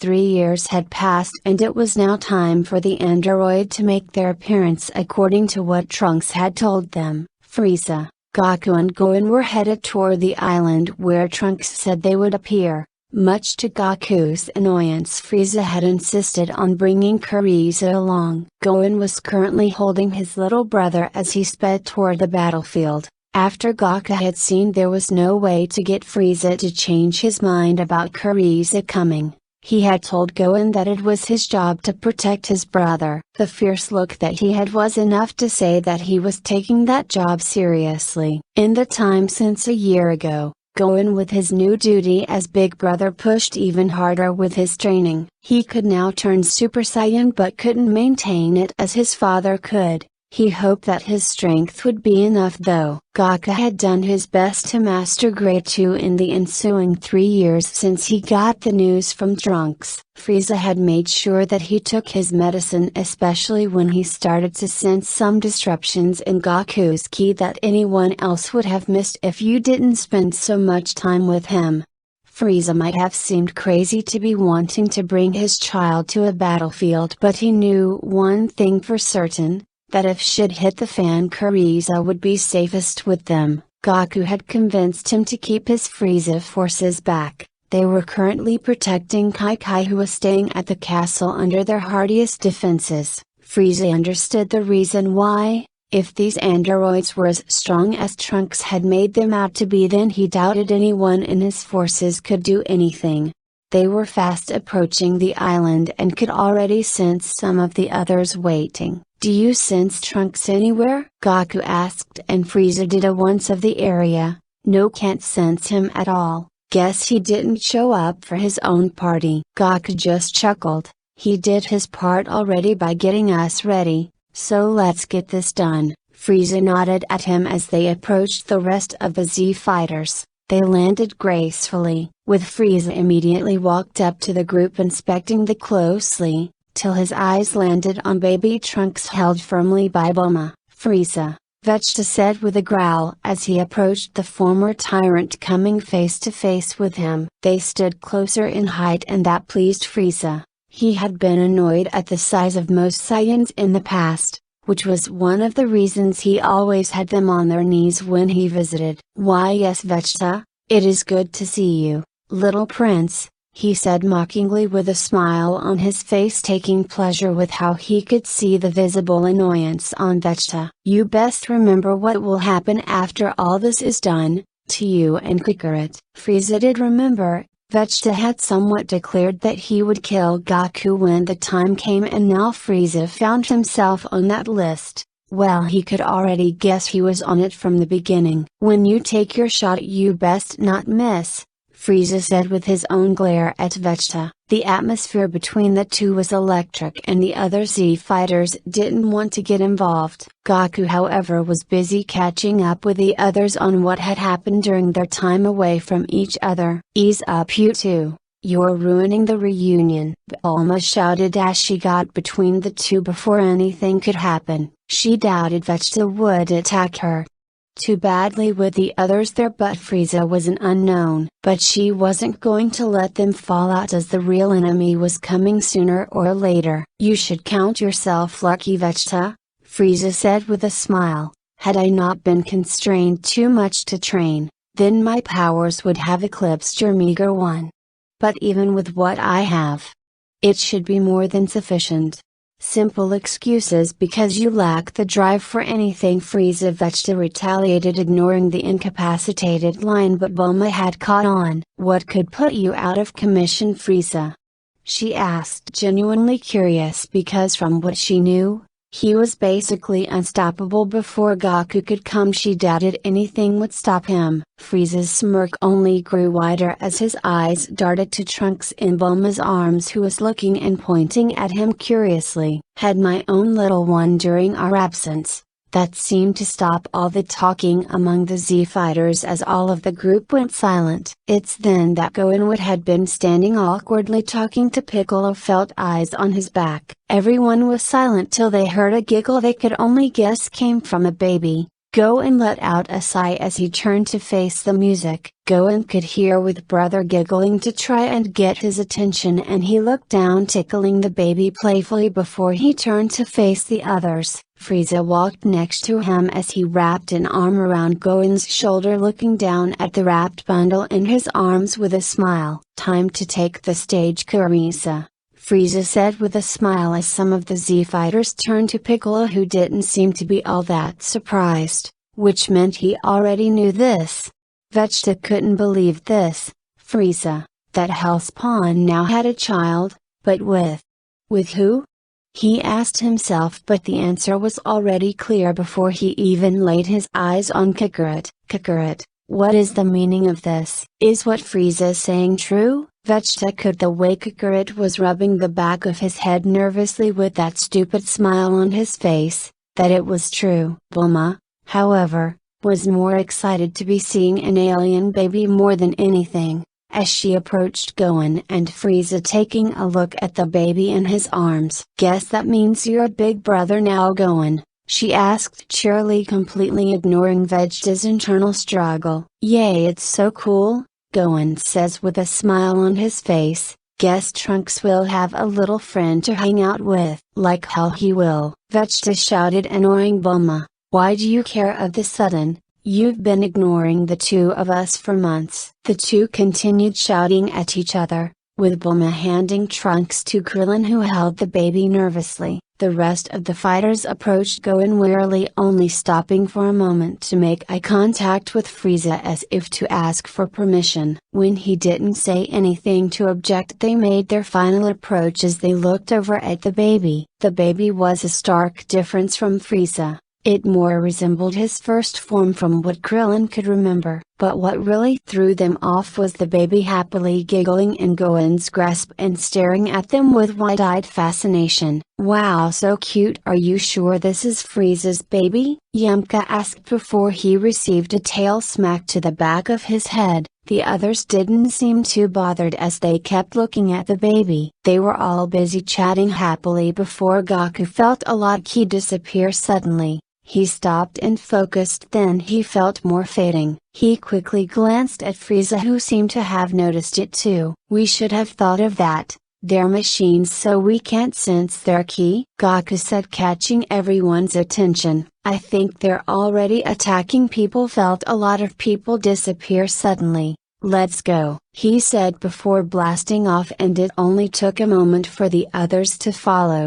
3 years had passed and it was now time for the android to make their appearance according to what Trunks had told them. Frieza, Goku and Gohan were headed toward the island where Trunks said they would appear. Much to Goku's annoyance, Frieza had insisted on bringing Frieza along. Gohan was currently holding his little brother as he sped toward the battlefield. After Goku had seen there was no way to get Frieza to change his mind about Frieza coming, he had told Gohan that it was his job to protect his brother. The fierce look that he had was enough to say that he was taking that job seriously. In the time since a year ago, Gohan with his new duty as big brother pushed even harder with his training. He could now turn Super Saiyan but couldn't maintain it as his father could. He hoped that his strength would be enough though. Goku had done his best to master Grade 2 in the ensuing 3 years since he got the news from Trunks. Frieza had made sure that he took his medicine, especially when he started to sense some disruptions in Goku's ki that anyone else would have missed if you didn't spend so much time with him. Frieza might have seemed crazy to be wanting to bring his child to a battlefield, but he knew one thing for certain, that if shit hit the fan, Frieza would be safest with them. Goku had convinced him to keep his Frieza forces back. They were currently protecting Teika, who was staying at the castle under their hardiest defenses. Frieza understood the reason why. If these androids were as strong as Trunks had made them out to be, then he doubted anyone in his forces could do anything. They were fast approaching the island and could already sense some of the others waiting. "Do you sense Trunks anywhere?" Goku asked, and Frieza did a once of the area. "No, can't sense him at all. Guess he didn't show up for his own party." Goku just chuckled. "He did his part already by getting us ready, so let's get this done." Frieza nodded at him as they approached the rest of the Z fighters. They landed gracefully, with Frieza immediately walked up to the group inspecting them closely, till his eyes landed on baby Trunks held firmly by Bulma. "Frieza," Vegeta said with a growl as he approached the former Tyrant, coming face to face with him. They stood closer in height and that pleased Frieza. He had been annoyed at the size of most Saiyans in the past, which was one of the reasons he always had them on their knees when he visited. "Why yes Vegeta, it is good to see you, little prince," he said mockingly with a smile on his face, taking pleasure with how he could see the visible annoyance on Vegeta. "You best remember what will happen after all this is done, to you and Kakarot." Frieza did remember. Vegeta had somewhat declared that he would kill Goku when the time came, and now Frieza found himself on that list. Well, he could already guess he was on it from the beginning. "When you take your shot you best not miss," Frieza said with his own glare at Vegeta. The atmosphere between the two was electric and the other Z fighters didn't want to get involved. Goku however was busy catching up with the others on what had happened during their time away from each other. "Ease up you two, you're ruining the reunion," Bulma shouted as she got between the two before anything could happen. She doubted Vegeta would attack her too badly with the others there, but Frieza was an unknown. But she wasn't going to let them fall out as the real enemy was coming sooner or later. "You should count yourself lucky Vegeta," Frieza said with a smile. "Had I not been constrained too much to train, then my powers would have eclipsed your meager one. But even with what I have, it should be more than sufficient. Simple excuses because you lack the drive for anything," Frieza Vegeta retaliated, ignoring the incapacitated line, but Bulma had caught on. "What could put you out of commission Frieza?" she asked, genuinely curious because from what she knew, he was basically unstoppable before Goku could come. She doubted anything would stop him. Frieza's smirk only grew wider as his eyes darted to Trunks in Bulma's arms, who was looking and pointing at him curiously. "Had my own little one during our absence." That seemed to stop all the talking among the Z fighters as all of the group went silent. It's then that Gohan had been standing awkwardly talking to Piccolo felt eyes on his back. Everyone was silent till they heard a giggle they could only guess came from a baby. Gohan let out a sigh as he turned to face the music. Gohan could hear with brother giggling to try and get his attention, and he looked down, tickling the baby playfully before he turned to face the others. Frieza walked next to him as he wrapped an arm around Gohan's shoulder, looking down at the wrapped bundle in his arms with a smile. "Time to take the stage, Frieza," Frieza said with a smile as some of the Z fighters turned to Piccolo, who didn't seem to be all that surprised, which meant he already knew this. Vegeta couldn't believe this. Frieza, that Hellspawn now had a child, but with who? He asked himself, but the answer was already clear before he even laid his eyes on Kakarot. "Kakarot, what is the meaning of this? Is what Frieza saying true?" Vegeta could the way Kakarot was rubbing the back of his head nervously with that stupid smile on his face, that it was true. Bulma, however, was more excited to be seeing an alien baby more than anything. As she approached Gohan and Frieza, taking a look at the baby in his arms. "Guess that means you're a big brother now, Gohan?" she asked cheerily, completely ignoring Vegeta's internal struggle. "Yay, it's so cool," Gohan says with a smile on his face. "Guess Trunks will have a little friend to hang out with." "Like hell he will," Vegeta shouted, annoying Bulma. "Why do you care of the sudden? You've been ignoring the two of us for months." The two continued shouting at each other, with Bulma handing Trunks to Krillin, who held the baby nervously. The rest of the fighters approached Gohan warily, only stopping for a moment to make eye contact with Frieza as if to ask for permission. When he didn't say anything to object, they made their final approach as they looked over at the baby. The baby was a stark difference from Frieza. It more resembled his first form from what Krillin could remember. But what really threw them off was the baby happily giggling in Gohan's grasp and staring at them with wide-eyed fascination. "Wow, so cute. Are you sure this is Frieza's baby?" Yamcha asked before he received a tail smack to the back of his head. The others didn't seem too bothered as they kept looking at the baby. They were all busy chatting happily before Goku felt a loud key disappear suddenly. He stopped and focused, then he felt more fading. He quickly glanced at Frieza, who seemed to have noticed it too. "We should have thought of that. They're machines, so we can't sense their key," Goku said, catching everyone's attention. "I think they're already attacking people." Felt a lot of people disappear suddenly. "Let's go," he said before blasting off, and it only took a moment for the others to follow.